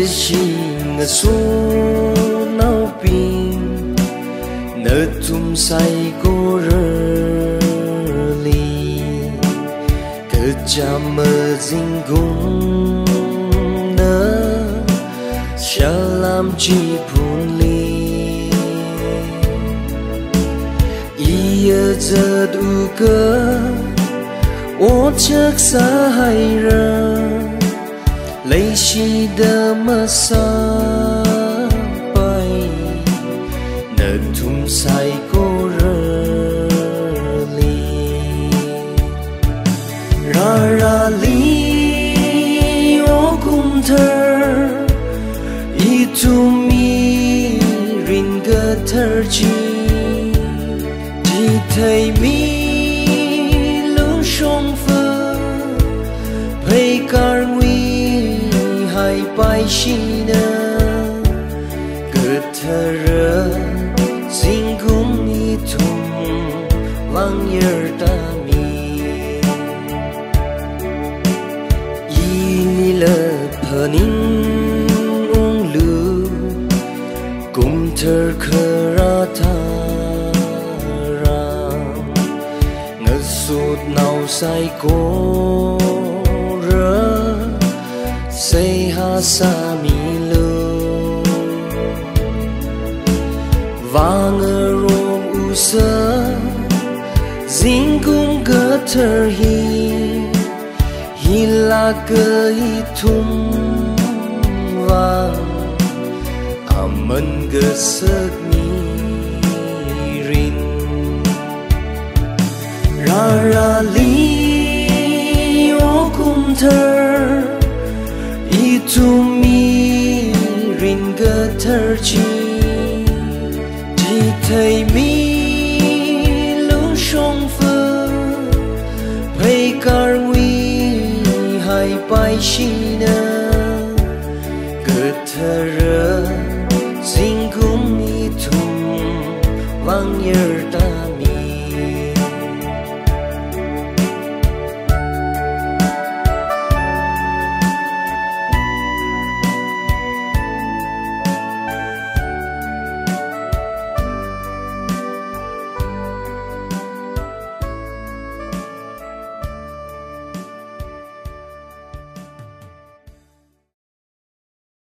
chi ngờ số nấu pin nợ tum say cô rơ li cơ cha mơ dinh cung nơ cha làm chi phun li ia giờ đủ cơ ô chắc xa hay ra lấy chi đơ mơ xa bay nợ thum say cô rơ li ra li ô cung thơ y tu mi rin gơ thơ chi thì thầy mi lung sông phơ hay car hai pai chi nơ cơ thơ rơ dinh cung y thum lang yer ta mi y lơ panin ung lu cung thơ khơ ra ta ra ngơ sụt nào say cô say ha sa mi lu vang rom u sơ dinh cung cơ thơ hi la cơ hi thum vang amân cơ sơ mi rin ra li ô cung thơ tu mi rin gơ thơ chi thì thầy mi lung sông phơ hay car nguy hay pai chi